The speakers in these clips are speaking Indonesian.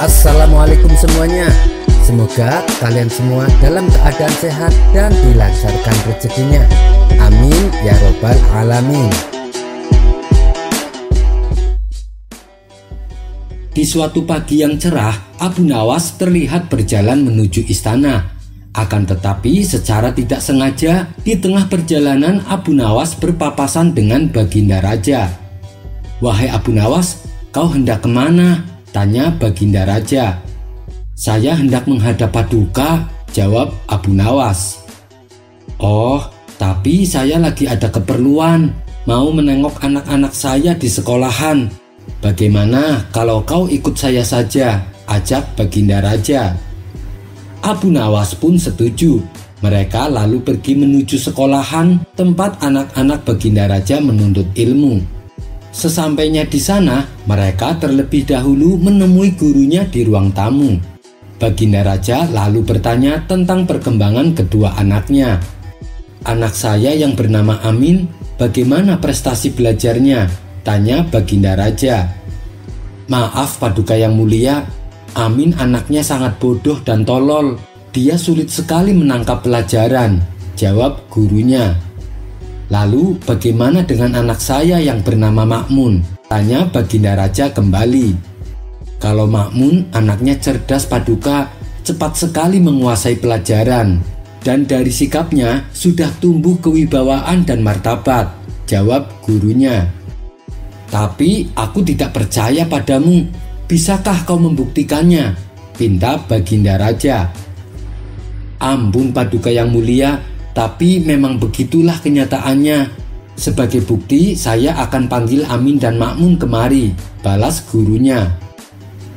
Assalamualaikum semuanya. Semoga kalian semua dalam keadaan sehat dan dilancarkan rezekinya. Amin ya robbal alamin. Di suatu pagi yang cerah, Abu Nawas terlihat berjalan menuju istana. Akan tetapi secara tidak sengaja, di tengah perjalanan Abu Nawas berpapasan dengan Baginda Raja. "Wahai Abu Nawas, kau hendak kemana?" tanya Baginda Raja. "Saya hendak menghadap Paduka," jawab Abu Nawas. "Oh, tapi saya lagi ada keperluan, mau menengok anak-anak saya di sekolahan. Bagaimana kalau kau ikut saya saja?" ajak Baginda Raja. Abu Nawas pun setuju. Mereka lalu pergi menuju sekolahan tempat anak-anak Baginda Raja menuntut ilmu. Sesampainya di sana, mereka terlebih dahulu menemui gurunya di ruang tamu. Baginda Raja lalu bertanya tentang perkembangan kedua anaknya. "Anak saya yang bernama Amin, bagaimana prestasi belajarnya?" tanya Baginda Raja. "Maaf Paduka yang mulia, Amin anaknya sangat bodoh dan tolol. Dia sulit sekali menangkap pelajaran," jawab gurunya. "Lalu bagaimana dengan anak saya yang bernama Makmun?" tanya Baginda Raja kembali. "Kalau Makmun anaknya cerdas Paduka, cepat sekali menguasai pelajaran, dan dari sikapnya sudah tumbuh kewibawaan dan martabat," jawab gurunya. "Tapi aku tidak percaya padamu. Bisakah kau membuktikannya?" pinta Baginda Raja. "Ampun Paduka yang mulia, tapi memang begitulah kenyataannya. Sebagai bukti saya akan panggil Amin dan Makmun kemari," balas gurunya.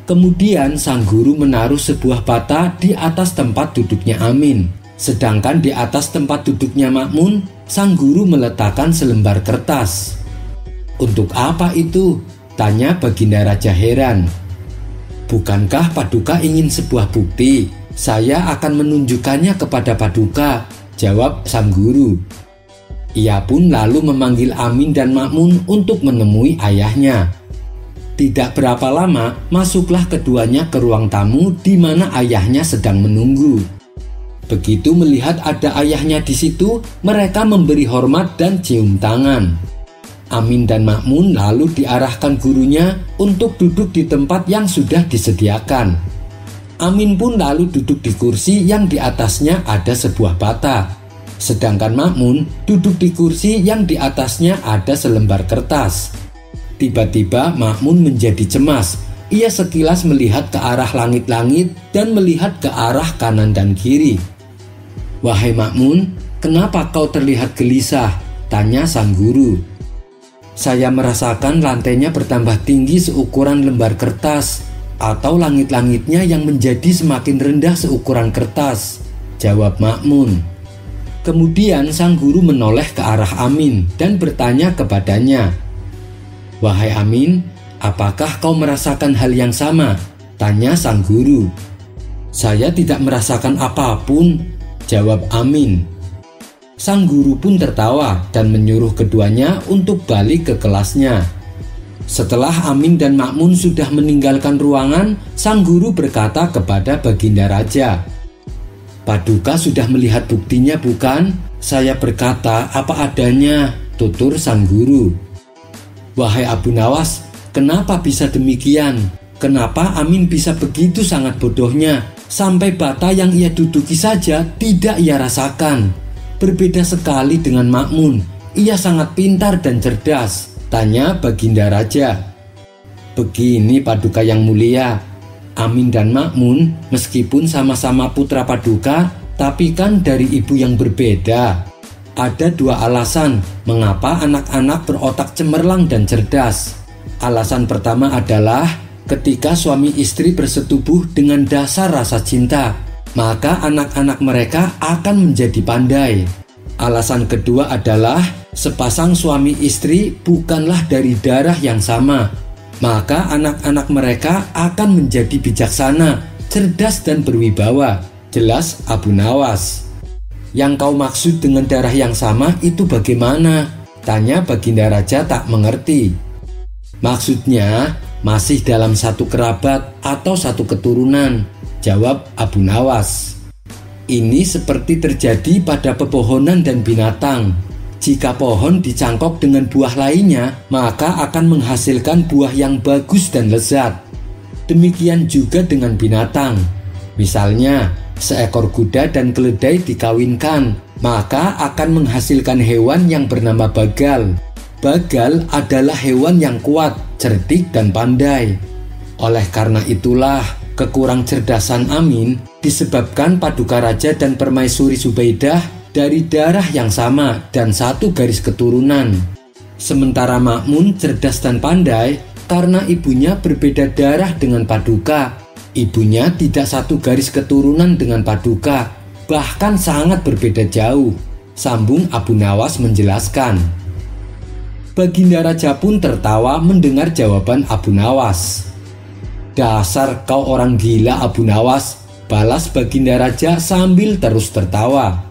Kemudian sang guru menaruh sebuah bata di atas tempat duduknya Amin. Sedangkan di atas tempat duduknya Makmun, sang guru meletakkan selembar kertas. "Untuk apa itu?" tanya Baginda Raja heran. "Bukankah Paduka ingin sebuah bukti? Saya akan menunjukkannya kepada Paduka," jawab sang guru. Ia pun lalu memanggil Amin dan Makmun untuk menemui ayahnya. Tidak berapa lama, masuklah keduanya ke ruang tamu di mana ayahnya sedang menunggu. Begitu melihat ada ayahnya di situ, mereka memberi hormat dan cium tangan. Amin dan Makmun lalu diarahkan gurunya untuk duduk di tempat yang sudah disediakan. Amin pun lalu duduk di kursi yang di atasnya ada sebuah bata. Sedangkan Makmun duduk di kursi yang di atasnya ada selembar kertas. Tiba-tiba Makmun menjadi cemas. Ia sekilas melihat ke arah langit-langit dan melihat ke arah kanan dan kiri. "Wahai Makmun, kenapa kau terlihat gelisah?" tanya sang guru. "Saya merasakan lantainya bertambah tinggi seukuran lembar kertas, atau langit-langitnya yang menjadi semakin rendah seukuran kertas," jawab Makmun. Kemudian sang guru menoleh ke arah Amin dan bertanya kepadanya. "Wahai Amin, apakah kau merasakan hal yang sama?" tanya sang guru. "Saya tidak merasakan apapun," jawab Amin. Sang guru pun tertawa dan menyuruh keduanya untuk balik ke kelasnya. Setelah Amin dan Makmun sudah meninggalkan ruangan, sang guru berkata kepada Baginda Raja, "Paduka sudah melihat buktinya bukan? Saya berkata apa adanya," tutur sang guru. "Wahai Abu Nawas, kenapa bisa demikian? Kenapa Amin bisa begitu sangat bodohnya, sampai bata yang ia duduki saja tidak ia rasakan? Berbeda sekali dengan Makmun, ia sangat pintar dan cerdas," tanya Baginda Raja. "Begini Paduka yang mulia, Amin dan Makmun meskipun sama-sama putra Paduka, tapi kan dari ibu yang berbeda. Ada dua alasan mengapa anak-anak berotak cemerlang dan cerdas. Alasan pertama adalah ketika suami istri bersetubuh dengan dasar rasa cinta, maka anak-anak mereka akan menjadi pandai. Alasan kedua adalah sepasang suami istri bukanlah dari darah yang sama, maka anak-anak mereka akan menjadi bijaksana, cerdas dan berwibawa," jelas Abu Nawas. "Yang kau maksud dengan darah yang sama itu bagaimana?" tanya Baginda Raja tak mengerti. "Maksudnya Masih dalam satu kerabat atau satu keturunan, jawab Abu Nawas. Ini seperti terjadi pada pepohonan dan binatang. Jika pohon dicangkok dengan buah lainnya, maka akan menghasilkan buah yang bagus dan lezat. Demikian juga dengan binatang. Misalnya, seekor kuda dan keledai dikawinkan, maka akan menghasilkan hewan yang bernama Bagal. Bagal adalah hewan yang kuat, cerdik, dan pandai. Oleh karena itulah, kekurang cerdasan Amin disebabkan Paduka Raja dan Permaisuri Zubaidah dari darah yang sama dan satu garis keturunan. Sementara Ma'mun cerdas dan pandai karena ibunya berbeda darah dengan Paduka. Ibunya tidak satu garis keturunan dengan Paduka, bahkan sangat berbeda jauh. Sambung Abu Nawas menjelaskan. Baginda Raja pun tertawa mendengar jawaban Abu Nawas. Dasar kau orang gila Abu Nawas, balas Baginda Raja sambil terus tertawa.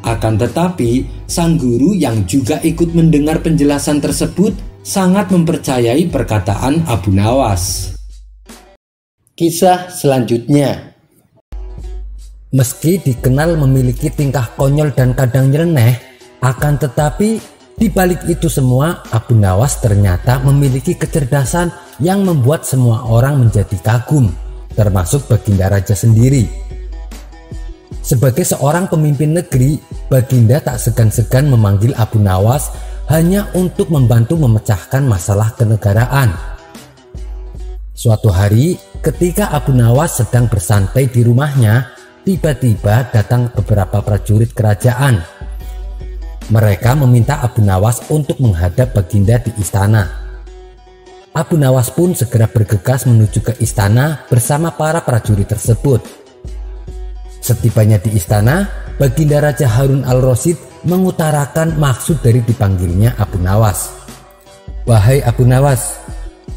Akan tetapi, sang guru yang juga ikut mendengar penjelasan tersebut sangat mempercayai perkataan Abu Nawas. Kisah selanjutnya. Meski dikenal memiliki tingkah konyol dan kadang nyeleneh, akan tetapi di balik itu semua, Abu Nawas ternyata memiliki kecerdasan yang membuat semua orang menjadi kagum, termasuk Baginda Raja sendiri. Sebagai seorang pemimpin negeri, Baginda tak segan-segan memanggil Abu Nawas hanya untuk membantu memecahkan masalah kenegaraan. Suatu hari, ketika Abu Nawas sedang bersantai di rumahnya, tiba-tiba datang beberapa prajurit kerajaan. Mereka meminta Abu Nawas untuk menghadap Baginda di istana. Abu Nawas pun segera bergegas menuju ke istana bersama para prajurit tersebut. Setibanya di istana, Baginda Raja Harun al-Rasyid mengutarakan maksud dari dipanggilnya Abu Nawas. Wahai Abu Nawas,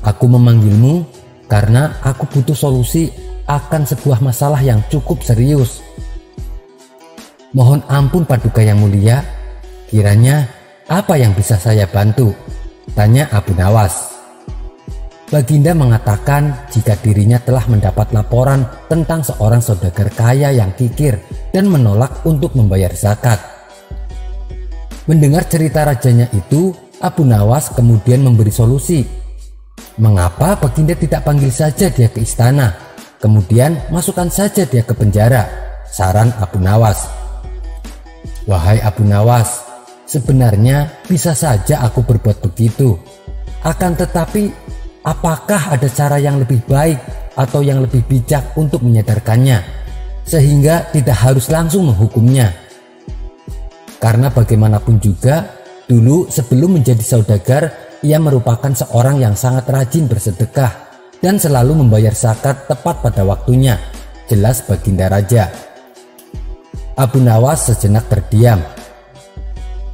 aku memanggilmu karena aku butuh solusi akan sebuah masalah yang cukup serius. Mohon ampun Paduka yang mulia, kiranya apa yang bisa saya bantu? Tanya Abu Nawas. Baginda mengatakan jika dirinya telah mendapat laporan tentang seorang saudagar kaya yang kikir dan menolak untuk membayar zakat. Mendengar cerita rajanya itu, Abu Nawas kemudian memberi solusi. Mengapa Baginda tidak panggil saja dia ke istana, kemudian masukkan saja dia ke penjara? Saran Abu Nawas. Wahai Abu Nawas, sebenarnya bisa saja aku berbuat begitu. Akan tetapi, apakah ada cara yang lebih baik atau yang lebih bijak untuk menyadarkannya, sehingga tidak harus langsung menghukumnya? Karena bagaimanapun juga, dulu sebelum menjadi saudagar, ia merupakan seorang yang sangat rajin bersedekah dan selalu membayar zakat tepat pada waktunya, jelas Baginda Raja. Abu Nawas sejenak terdiam.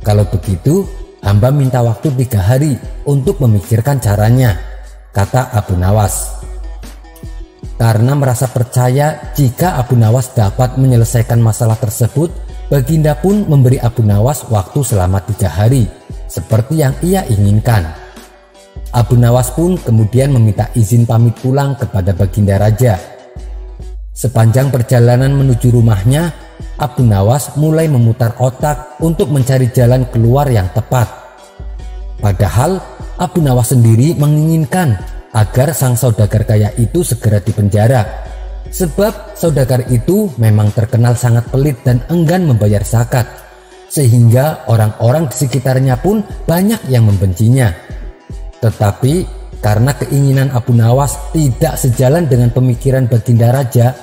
Kalau begitu, hamba minta waktu 3 hari untuk memikirkan caranya, kata Abu Nawas. Karena merasa percaya jika Abu Nawas dapat menyelesaikan masalah tersebut, Baginda pun memberi Abu Nawas waktu selama 3 hari, seperti yang ia inginkan. Abu Nawas pun kemudian meminta izin pamit pulang kepada Baginda Raja. Sepanjang perjalanan menuju rumahnya, Abu Nawas mulai memutar otak untuk mencari jalan keluar yang tepat. Padahal Abu Nawas sendiri menginginkan agar sang saudagar kaya itu segera dipenjara, sebab saudagar itu memang terkenal sangat pelit dan enggan membayar zakat, sehingga orang-orang di sekitarnya pun banyak yang membencinya. Tetapi karena keinginan Abu Nawas tidak sejalan dengan pemikiran Baginda Raja,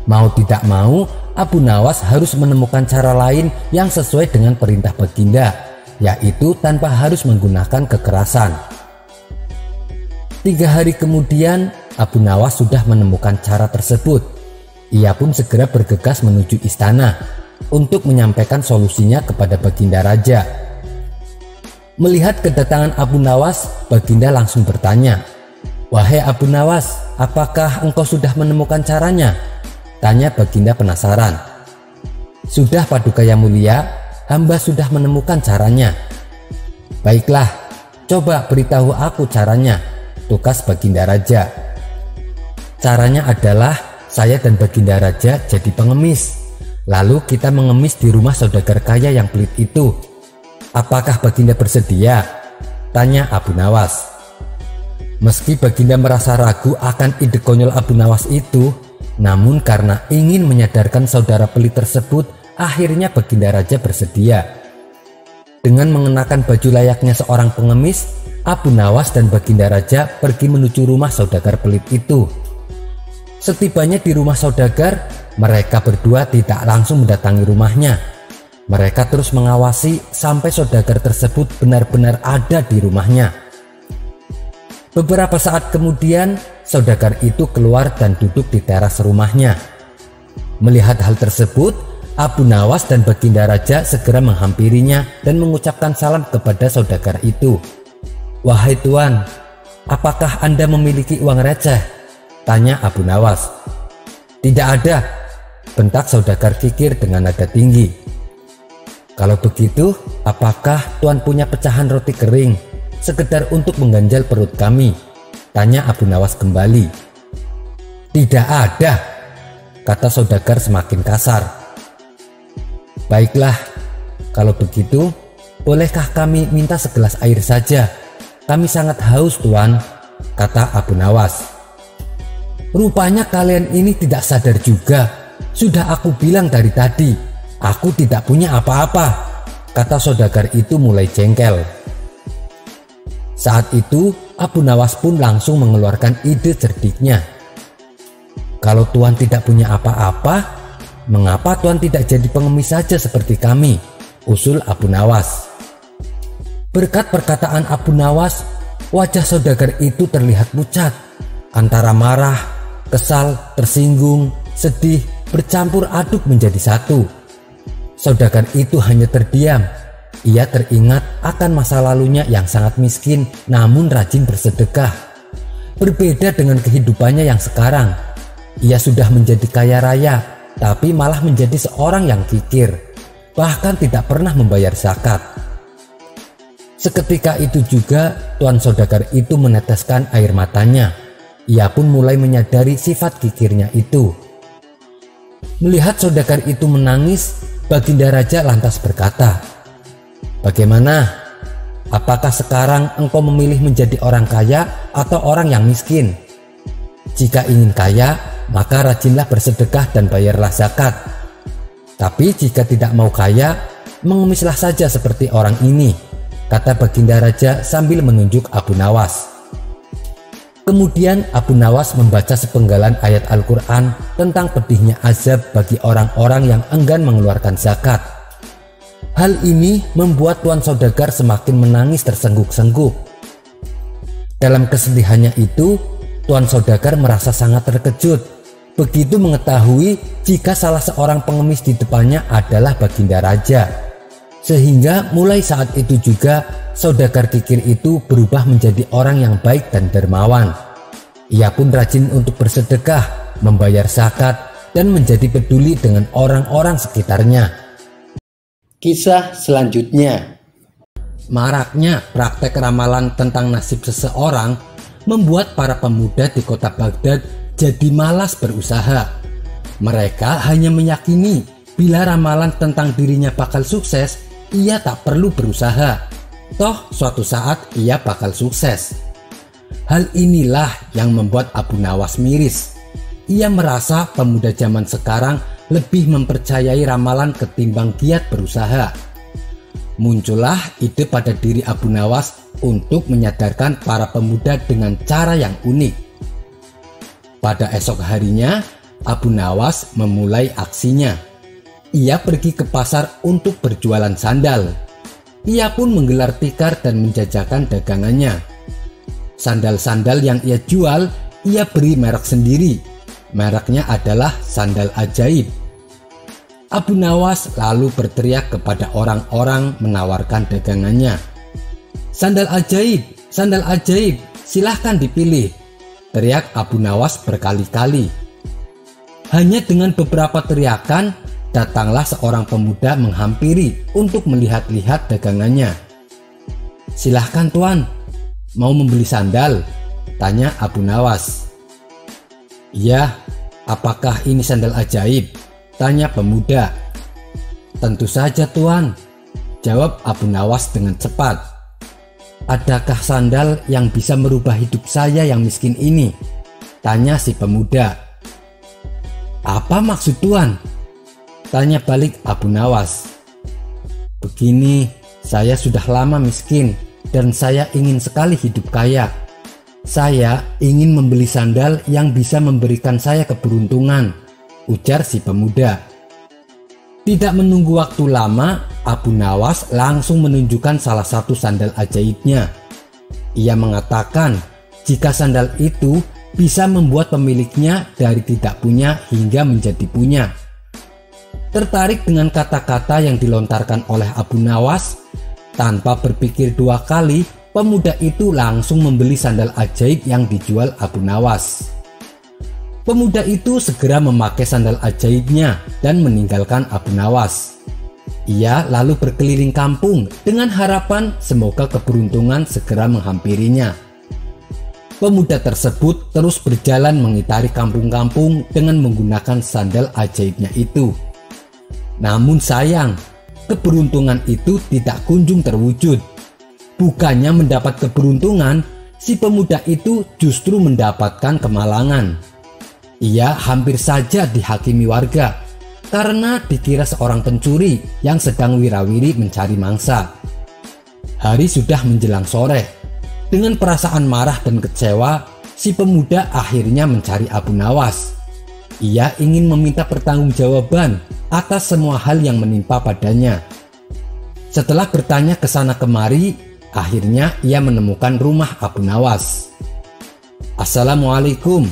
mau tidak mau Abu Nawas harus menemukan cara lain yang sesuai dengan perintah Baginda, yaitu tanpa harus menggunakan kekerasan. 3 hari kemudian, Abu Nawas sudah menemukan cara tersebut. Ia pun segera bergegas menuju istana untuk menyampaikan solusinya kepada Baginda Raja. Melihat kedatangan Abu Nawas, Baginda langsung bertanya, "Wahai Abu Nawas, apakah engkau sudah menemukan caranya?" Tanya Baginda penasaran. "Sudah Paduka yang mulia, hamba sudah menemukan caranya." "Baiklah, coba beritahu aku caranya," tukas Baginda Raja. Caranya adalah saya dan Baginda Raja jadi pengemis. Lalu kita mengemis di rumah saudagar kaya yang pelit itu. Apakah Baginda bersedia? Tanya Abu Nawas. Meski Baginda merasa ragu akan ide konyol Abu Nawas itu, namun karena ingin menyadarkan saudara pelit tersebut, akhirnya Baginda Raja bersedia. Dengan mengenakan baju layaknya seorang pengemis, Abu Nawas dan Baginda Raja pergi menuju rumah saudagar pelit itu. Setibanya di rumah saudagar, mereka berdua tidak langsung mendatangi rumahnya. Mereka terus mengawasi sampai saudagar tersebut benar-benar ada di rumahnya. Beberapa saat kemudian, saudagar itu keluar dan duduk di teras rumahnya. Melihat hal tersebut, Abu Nawas dan Baginda Raja segera menghampirinya dan mengucapkan salam kepada saudagar itu. "Wahai Tuan, apakah Anda memiliki uang receh?" tanya Abu Nawas. "Tidak ada," bentak saudagar kikir dengan nada tinggi. "Kalau begitu, apakah Tuan punya pecahan roti kering, sekedar untuk mengganjal perut kami?" tanya Abu Nawas kembali. "Tidak ada," kata saudagar semakin kasar. "Baiklah, kalau begitu, bolehkah kami minta segelas air saja? Kami sangat haus, Tuan," kata Abu Nawas. "Rupanya kalian ini tidak sadar juga. Sudah aku bilang dari tadi, aku tidak punya apa-apa," kata saudagar itu mulai jengkel. Saat itu Abu Nawas pun langsung mengeluarkan ide cerdiknya. "Kalau Tuan tidak punya apa-apa, mengapa Tuan tidak jadi pengemis saja seperti kami?" usul Abu Nawas. Berkat perkataan Abu Nawas, wajah saudagar itu terlihat pucat, antara marah, kesal, tersinggung, sedih, bercampur aduk menjadi satu. Saudagar itu hanya terdiam. Ia teringat akan masa lalunya yang sangat miskin namun rajin bersedekah. Berbeda dengan kehidupannya yang sekarang. Ia sudah menjadi kaya raya, tapi malah menjadi seorang yang kikir, bahkan tidak pernah membayar zakat. Seketika itu juga tuan saudagar itu meneteskan air matanya. Ia pun mulai menyadari sifat kikirnya itu. Melihat saudagar itu menangis, Baginda Raja lantas berkata, "Bagaimana? Apakah sekarang engkau memilih menjadi orang kaya atau orang yang miskin? Jika ingin kaya, maka rajinlah bersedekah dan bayarlah zakat. Tapi jika tidak mau kaya, mengemislah saja seperti orang ini," kata Baginda Raja sambil menunjuk Abu Nawas. Kemudian Abu Nawas membaca sepenggalan ayat Al-Quran tentang pedihnya azab bagi orang-orang yang enggan mengeluarkan zakat. Hal ini membuat tuan saudagar semakin menangis tersengguk-sengguk. Dalam kesedihannya itu, tuan saudagar merasa sangat terkejut begitu mengetahui jika salah seorang pengemis di depannya adalah Baginda Raja. Sehingga mulai saat itu juga saudagar kikir itu berubah menjadi orang yang baik dan dermawan. Ia pun rajin untuk bersedekah, membayar zakat, dan menjadi peduli dengan orang-orang sekitarnya. Kisah selanjutnya. Maraknya praktek ramalan tentang nasib seseorang membuat para pemuda di kota Baghdad jadi malas berusaha. Mereka hanya meyakini bila ramalan tentang dirinya bakal sukses, ia tak perlu berusaha. Toh suatu saat ia bakal sukses. Hal inilah yang membuat Abu Nawas miris. Ia merasa pemuda zaman sekarang lebih mempercayai ramalan ketimbang giat berusaha. Muncullah ide pada diri Abu Nawas untuk menyadarkan para pemuda dengan cara yang unik. Pada esok harinya, Abu Nawas memulai aksinya. Ia pergi ke pasar untuk berjualan sandal. Ia pun menggelar tikar dan menjajakan dagangannya. Sandal-sandal yang ia jual, ia beri merek sendiri. Mereknya adalah Sandal Ajaib. Abu Nawas lalu berteriak kepada orang-orang menawarkan dagangannya. "Sandal ajaib, sandal ajaib, silahkan dipilih," teriak Abu Nawas berkali-kali. Hanya dengan beberapa teriakan, datanglah seorang pemuda menghampiri untuk melihat-lihat dagangannya. "Silahkan tuan, mau membeli sandal?" Tanya Abu Nawas. "Iya, apakah ini sandal ajaib?" tanya pemuda. "Tentu saja Tuan," jawab Abu Nawas dengan cepat. "Adakah sandal yang bisa merubah hidup saya yang miskin ini?" tanya si pemuda. "Apa maksud Tuan?" tanya balik Abu Nawas. "Begini, saya sudah lama miskin dan saya ingin sekali hidup kaya. Saya ingin membeli sandal yang bisa memberikan saya keberuntungan," ujar si pemuda. Tidak menunggu waktu lama, Abu Nawas langsung menunjukkan salah satu sandal ajaibnya. Ia mengatakan jika sandal itu bisa membuat pemiliknya dari tidak punya hingga menjadi punya. Tertarik dengan kata-kata yang dilontarkan oleh Abu Nawas, tanpa berpikir dua kali, pemuda itu langsung membeli sandal ajaib yang dijual Abu Nawas. Pemuda itu segera memakai sandal ajaibnya dan meninggalkan Abu Nawas. Ia lalu berkeliling kampung dengan harapan semoga keberuntungan segera menghampirinya. Pemuda tersebut terus berjalan mengitari kampung-kampung dengan menggunakan sandal ajaibnya itu. Namun sayang, keberuntungan itu tidak kunjung terwujud. Bukannya mendapat keberuntungan, si pemuda itu justru mendapatkan kemalangan. Ia hampir saja dihakimi warga karena dikira seorang pencuri yang sedang wirawiri mencari mangsa. Hari sudah menjelang sore. Dengan perasaan marah dan kecewa, si pemuda akhirnya mencari Abu Nawas. Ia ingin meminta pertanggungjawaban atas semua hal yang menimpa padanya. Setelah bertanya ke sana kemari, akhirnya ia menemukan rumah Abu Nawas. "Assalamualaikum,"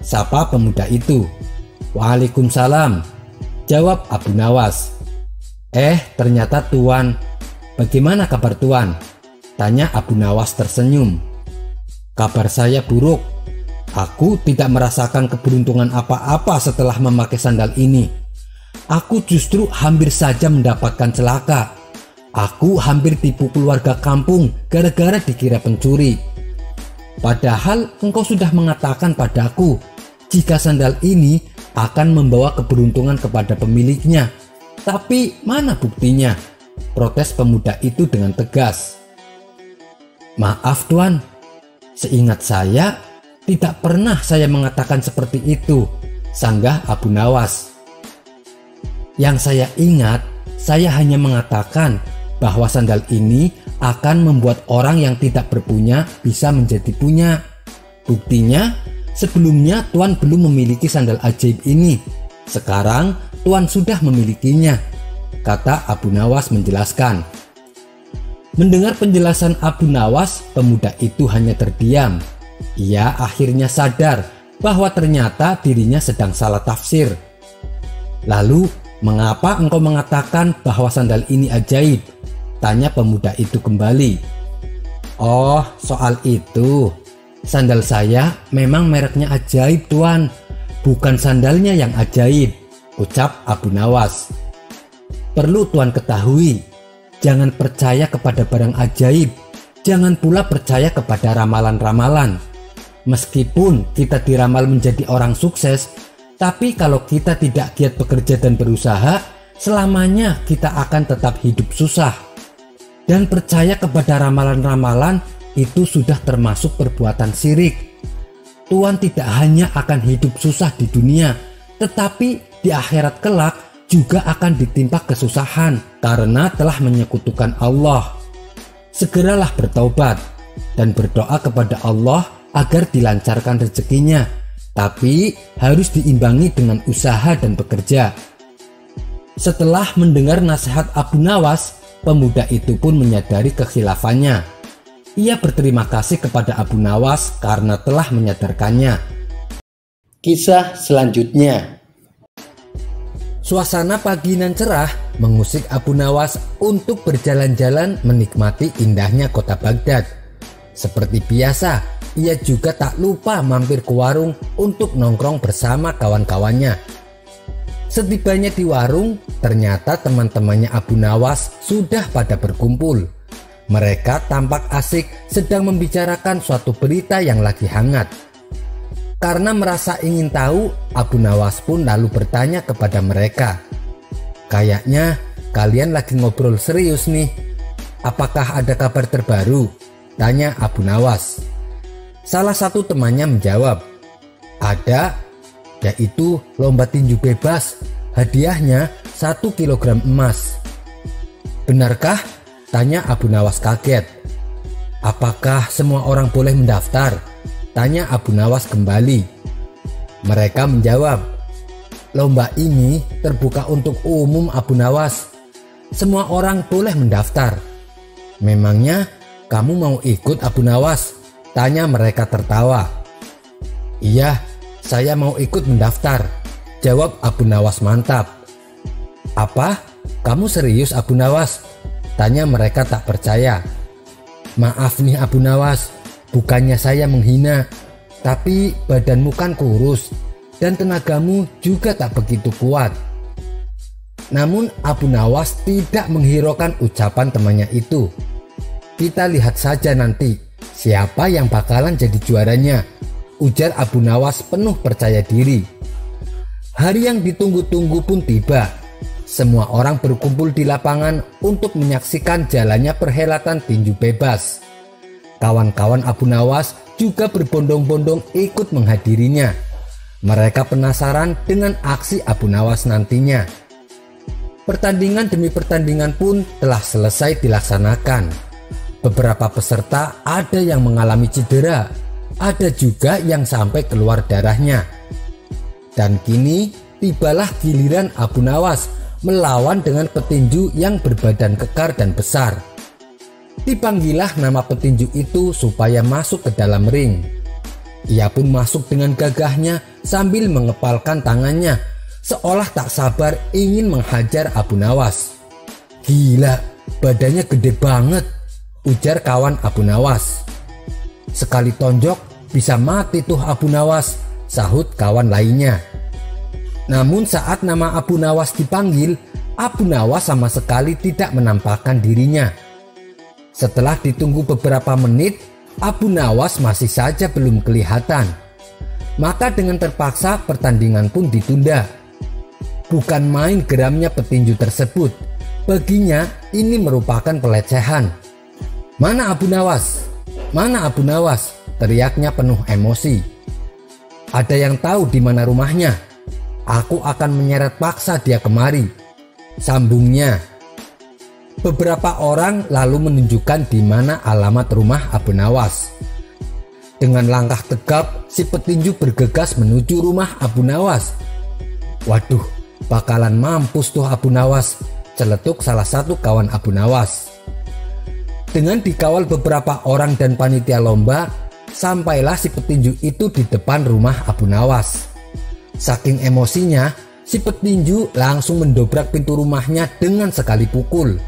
sapa pemuda itu. "Waalaikumsalam," jawab Abu Nawas. Ternyata Tuan. Bagaimana kabar Tuan?" tanya Abu Nawas tersenyum. "Kabar saya buruk. Aku tidak merasakan keberuntungan apa-apa setelah memakai sandal ini. Aku justru hampir saja mendapatkan celaka. Aku hampir tipu keluarga kampung gara-gara dikira pencuri. Padahal engkau sudah mengatakan padaku jika sandal ini akan membawa keberuntungan kepada pemiliknya. Tapi mana buktinya?" protes pemuda itu dengan tegas. "Maaf Tuan, seingat saya tidak pernah saya mengatakan seperti itu," sanggah Abu Nawas. "Yang saya ingat, saya hanya mengatakan bahwa sandal ini akan membuat orang yang tidak berpunya bisa menjadi punya. Buktinya, sebelumnya Tuan belum memiliki sandal ajaib ini. Sekarang Tuan sudah memilikinya," kata Abu Nawas menjelaskan. Mendengar penjelasan Abu Nawas, pemuda itu hanya terdiam. Ia akhirnya sadar bahwa ternyata dirinya sedang salah tafsir. "Lalu, mengapa engkau mengatakan bahwa sandal ini ajaib?" tanya pemuda itu kembali. "Oh, soal itu. Sandal saya memang mereknya ajaib Tuan, bukan sandalnya yang ajaib," ucap Abu Nawas. "Perlu Tuan ketahui, jangan percaya kepada barang ajaib, jangan pula percaya kepada ramalan-ramalan. Meskipun kita diramal menjadi orang sukses, tapi kalau kita tidak giat bekerja dan berusaha, selamanya kita akan tetap hidup susah. Dan percaya kepada ramalan-ramalan itu sudah termasuk perbuatan syirik. Tuan tidak hanya akan hidup susah di dunia, tetapi di akhirat kelak juga akan ditimpa kesusahan karena telah menyekutukan Allah. Segeralah bertaubat dan berdoa kepada Allah agar dilancarkan rezekinya, tapi harus diimbangi dengan usaha dan bekerja." Setelah mendengar nasihat Abu Nawas, pemuda itu pun menyadari kekhilafannya. Ia berterima kasih kepada Abu Nawas karena telah menyadarkannya. Kisah selanjutnya. Suasana pagi nan cerah mengusik Abu Nawas untuk berjalan-jalan menikmati indahnya kota Baghdad. Seperti biasa, ia juga tak lupa mampir ke warung untuk nongkrong bersama kawan-kawannya. Setibanya di warung, ternyata teman-temannya Abu Nawas sudah pada berkumpul. Mereka tampak asik sedang membicarakan suatu berita yang lagi hangat. Karena merasa ingin tahu, Abu Nawas pun lalu bertanya kepada mereka, "Kayaknya kalian lagi ngobrol serius nih. Apakah ada kabar terbaru?" tanya Abu Nawas. Salah satu temannya menjawab, "Ada, yaitu lomba tinju bebas. Hadiahnya 1 kilogram emas." "Benarkah?" tanya Abu Nawas kaget. "Apakah semua orang boleh mendaftar?" tanya Abu Nawas kembali. Mereka menjawab, "Lomba ini terbuka untuk umum Abu Nawas. Semua orang boleh mendaftar." "Memangnya kamu mau ikut Abu Nawas?" tanya mereka tertawa. "Iya, saya mau ikut mendaftar," jawab Abu Nawas mantap. "Apa? Kamu serius Abu Nawas?" tanya mereka tak percaya. "Maaf nih Abu Nawas, bukannya saya menghina, tapi badanmu kan kurus dan tenagamu juga tak begitu kuat." Namun Abu Nawas tidak menghiraukan ucapan temannya itu. "Kita lihat saja nanti siapa yang bakalan jadi juaranya," ujar Abu Nawas penuh percaya diri. Hari yang ditunggu-tunggu pun tiba. Semua orang berkumpul di lapangan untuk menyaksikan jalannya perhelatan tinju bebas. Kawan-kawan Abu Nawas juga berbondong-bondong ikut menghadirinya. Mereka penasaran dengan aksi Abu Nawas nantinya. Pertandingan demi pertandingan pun telah selesai dilaksanakan. Beberapa peserta ada yang mengalami cedera, ada juga yang sampai keluar darahnya. Dan kini tibalah giliran Abu Nawas melawan dengan petinju yang berbadan kekar dan besar. Dipanggillah nama petinju itu supaya masuk ke dalam ring. Ia pun masuk dengan gagahnya sambil mengepalkan tangannya, seolah tak sabar ingin menghajar Abu Nawas. "Gila, badannya gede banget," ujar kawan Abu Nawas. "Sekali tonjok bisa mati tuh Abu Nawas," sahut kawan lainnya. Namun saat nama Abu Nawas dipanggil, Abu Nawas sama sekali tidak menampakkan dirinya. Setelah ditunggu beberapa menit, Abu Nawas masih saja belum kelihatan. Maka dengan terpaksa pertandingan pun ditunda. Bukan main geramnya petinju tersebut. Baginya ini merupakan pelecehan. "Mana Abu Nawas? Mana Abu Nawas?" teriaknya penuh emosi. "Ada yang tahu di mana rumahnya? Aku akan menyeret paksa dia kemari," sambungnya. Beberapa orang lalu menunjukkan di mana alamat rumah Abu Nawas. Dengan langkah tegap, si petinju bergegas menuju rumah Abu Nawas. "Waduh, bakalan mampus tuh Abu Nawas," celetuk salah satu kawan Abu Nawas. Dengan dikawal beberapa orang dan panitia lomba, sampailah si petinju itu di depan rumah Abu Nawas. Saking emosinya, si petinju langsung mendobrak pintu rumahnya dengan sekali pukul.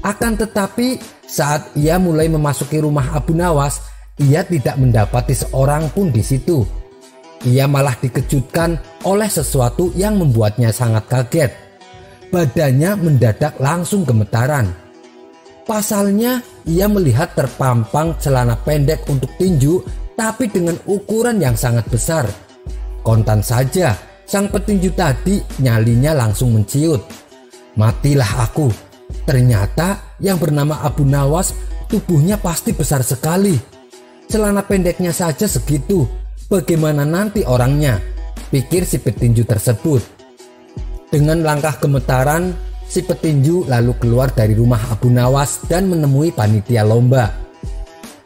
Akan tetapi saat ia mulai memasuki rumah Abu Nawas, ia tidak mendapati seorang pun di situ. Ia malah dikejutkan oleh sesuatu yang membuatnya sangat kaget. Badannya mendadak langsung gemetaran. Pasalnya, ia melihat terpampang celana pendek untuk tinju, tapi dengan ukuran yang sangat besar. Kontan saja, sang petinju tadi nyalinya langsung menciut. "Matilah aku. Ternyata yang bernama Abu Nawas tubuhnya pasti besar sekali. Celana pendeknya saja segitu. Bagaimana nanti orangnya?" pikir si petinju tersebut. Dengan langkah gemetaran, si petinju lalu keluar dari rumah Abu Nawas dan menemui panitia lomba.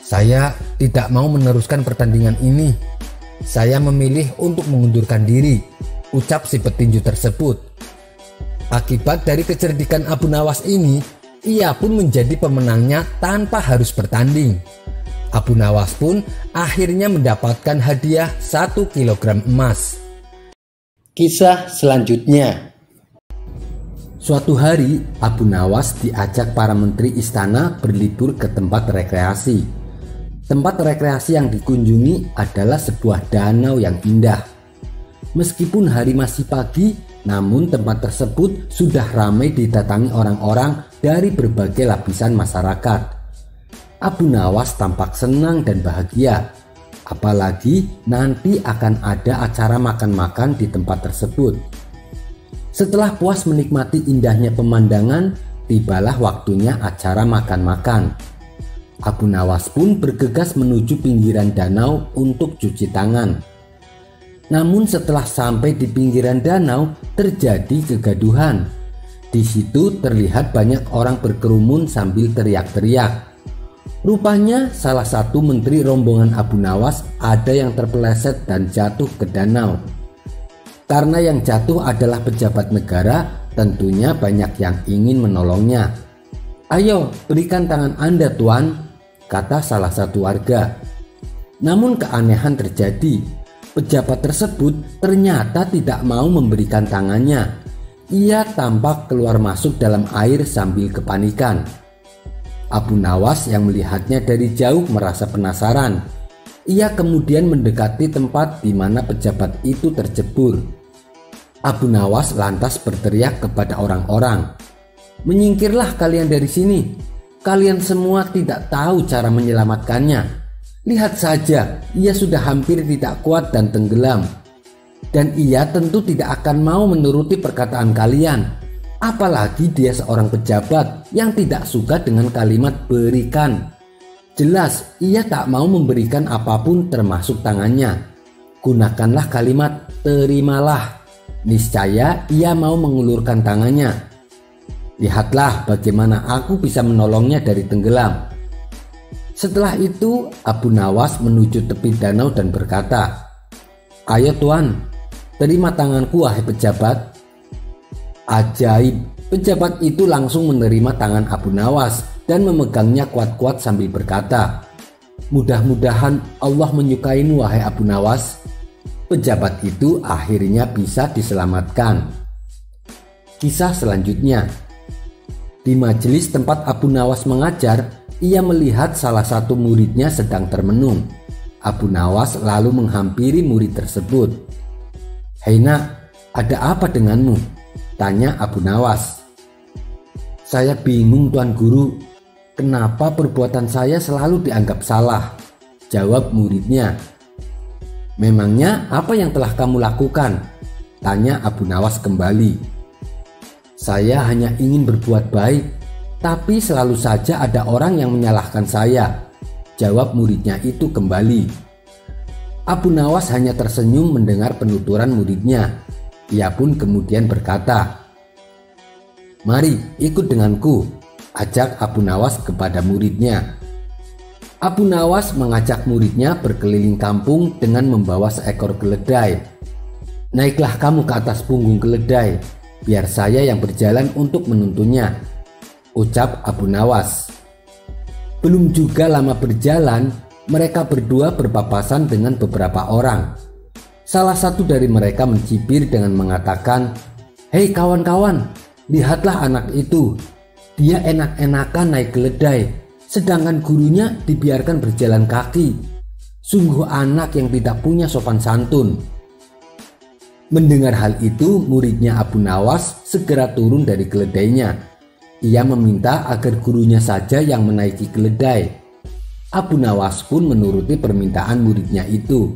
"Saya tidak mau meneruskan pertandingan ini. Saya memilih untuk mengundurkan diri," ucap si petinju tersebut. Akibat dari kecerdikan Abu Nawas ini, ia pun menjadi pemenangnya tanpa harus bertanding. Abu Nawas pun akhirnya mendapatkan hadiah 1 kilogram emas. Kisah selanjutnya. Suatu hari, Abu Nawas diajak para menteri istana berlibur ke tempat rekreasi. Tempat rekreasi yang dikunjungi adalah sebuah danau yang indah. Meskipun hari masih pagi, namun tempat tersebut sudah ramai didatangi orang-orang dari berbagai lapisan masyarakat. Abu Nawas tampak senang dan bahagia. Apalagi nanti akan ada acara makan-makan di tempat tersebut. Setelah puas menikmati indahnya pemandangan, tibalah waktunya acara makan-makan. Abu Nawas pun bergegas menuju pinggiran danau untuk cuci tangan. Namun setelah sampai di pinggiran danau, terjadi kegaduhan. Di situ terlihat banyak orang berkerumun sambil teriak-teriak. Rupanya salah satu menteri rombongan Abu Nawas ada yang terpeleset dan jatuh ke danau. Karena yang jatuh adalah pejabat negara, tentunya banyak yang ingin menolongnya. "Ayo, berikan tangan Anda, Tuan," kata salah satu warga. Namun keanehan terjadi. Pejabat tersebut ternyata tidak mau memberikan tangannya. Ia tampak keluar masuk dalam air sambil kepanikan. Abu Nawas yang melihatnya dari jauh merasa penasaran. Ia kemudian mendekati tempat di mana pejabat itu tercebur. Abu Nawas lantas berteriak kepada orang-orang, "Menyingkirlah kalian dari sini. Kalian semua tidak tahu cara menyelamatkannya. Lihat saja, ia sudah hampir tidak kuat dan tenggelam. Dan ia tentu tidak akan mau menuruti perkataan kalian. Apalagi dia seorang pejabat yang tidak suka dengan kalimat berikan. Jelas ia tak mau memberikan apapun termasuk tangannya. Gunakanlah kalimat terimalah. Niscaya ia mau mengulurkan tangannya. Lihatlah bagaimana aku bisa menolongnya dari tenggelam." Setelah itu Abu Nawas menuju tepi danau dan berkata, "Ayo Tuan, terima tanganku wahai pejabat." Ajaib, pejabat itu langsung menerima tangan Abu Nawas dan memegangnya kuat-kuat sambil berkata, "Mudah-mudahan Allah menyukaimu wahai Abu Nawas." Pejabat itu akhirnya bisa diselamatkan. Kisah selanjutnya. Di majelis tempat Abu Nawas mengajar, ia melihat salah satu muridnya sedang termenung. Abu Nawas lalu menghampiri murid tersebut. "Hei nak, ada apa denganmu?" tanya Abu Nawas. "Saya bingung Tuan Guru, kenapa perbuatan saya selalu dianggap salah?" jawab muridnya. "Memangnya apa yang telah kamu lakukan?" tanya Abu Nawas kembali. "Saya hanya ingin berbuat baik, tapi selalu saja ada orang yang menyalahkan saya," jawab muridnya itu kembali. Abu Nawas hanya tersenyum mendengar penuturan muridnya. Ia pun kemudian berkata, "Mari ikut denganku," ajak Abu Nawas kepada muridnya. Abu Nawas mengajak muridnya berkeliling kampung dengan membawa seekor keledai. "Naiklah kamu ke atas punggung keledai, biar saya yang berjalan untuk menuntunnya," ucap Abu Nawas. Belum juga lama berjalan, mereka berdua berpapasan dengan beberapa orang. Salah satu dari mereka mencibir dengan mengatakan, "Hei kawan-kawan, lihatlah anak itu. Dia enak-enakan naik keledai, sedangkan gurunya dibiarkan berjalan kaki. Sungguh anak yang tidak punya sopan santun." Mendengar hal itu, muridnya Abu Nawas segera turun dari keledainya. Ia meminta agar gurunya saja yang menaiki keledai. Abu Nawas pun menuruti permintaan muridnya itu.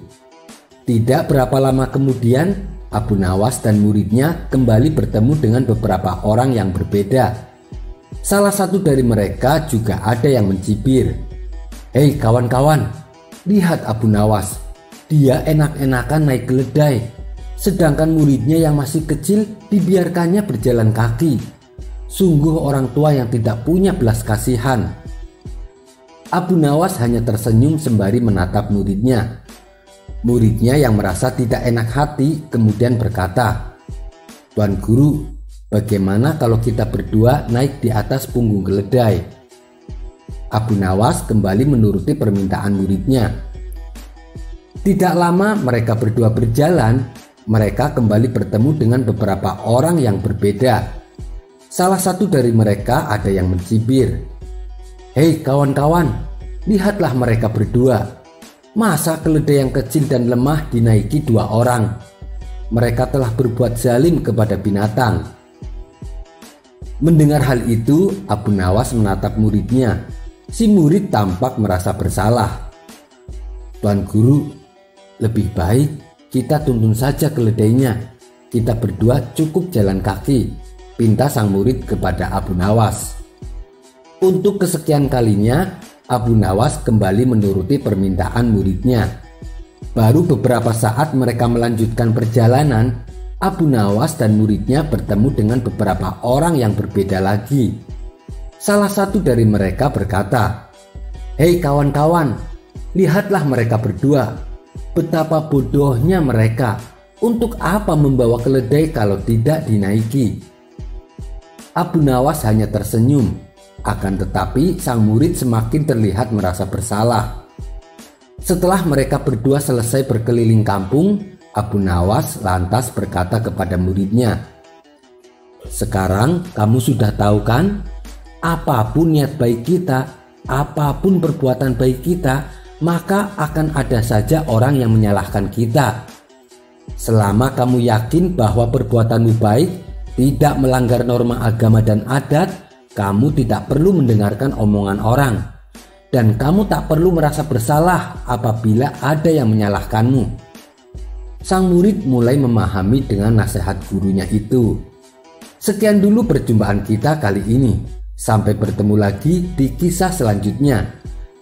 Tidak berapa lama kemudian, Abu Nawas dan muridnya kembali bertemu dengan beberapa orang yang berbeda. Salah satu dari mereka juga ada yang mencibir, "Hei kawan-kawan, lihat Abu Nawas. Dia enak-enakan naik keledai, sedangkan muridnya yang masih kecil dibiarkannya berjalan kaki. Sungguh orang tua yang tidak punya belas kasihan." Abu Nawas hanya tersenyum sembari menatap muridnya. Muridnya yang merasa tidak enak hati kemudian berkata, "Tuan Guru, bagaimana kalau kita berdua naik di atas punggung keledai?" Abu Nawas kembali menuruti permintaan muridnya. Tidak lama mereka berdua berjalan, mereka kembali bertemu dengan beberapa orang yang berbeda. Salah satu dari mereka ada yang mencibir, "Hei kawan-kawan, lihatlah mereka berdua. Masa keledai yang kecil dan lemah dinaiki dua orang? Mereka telah berbuat zalim kepada binatang." Mendengar hal itu, Abu Nawas menatap muridnya. Si murid tampak merasa bersalah. "Tuan Guru, lebih baik kita tuntun saja keledainya. Kita berdua cukup jalan kaki," pinta sang murid kepada Abu Nawas. Untuk kesekian kalinya, Abu Nawas kembali menuruti permintaan muridnya. Baru beberapa saat mereka melanjutkan perjalanan, Abu Nawas dan muridnya bertemu dengan beberapa orang yang berbeda lagi. Salah satu dari mereka berkata, "Hei kawan-kawan, lihatlah mereka berdua. Betapa bodohnya mereka. Untuk apa membawa keledai kalau tidak dinaiki?" Abu Nawas hanya tersenyum, akan tetapi sang murid semakin terlihat merasa bersalah. Setelah mereka berdua selesai berkeliling kampung, Abu Nawas lantas berkata kepada muridnya, "Sekarang kamu sudah tahu kan? Apapun niat baik kita, apapun perbuatan baik kita, maka akan ada saja orang yang menyalahkan kita. Selama kamu yakin bahwa perbuatanmu baik, tidak melanggar norma agama dan adat, kamu tidak perlu mendengarkan omongan orang. Dan kamu tak perlu merasa bersalah apabila ada yang menyalahkanmu." Sang murid mulai memahami dengan nasihat gurunya itu. Sekian dulu perjumpaan kita kali ini. Sampai bertemu lagi di kisah selanjutnya.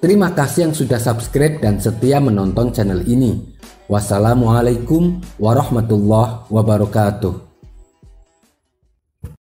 Terima kasih yang sudah subscribe dan setia menonton channel ini. Wassalamualaikum warahmatullahi wabarakatuh.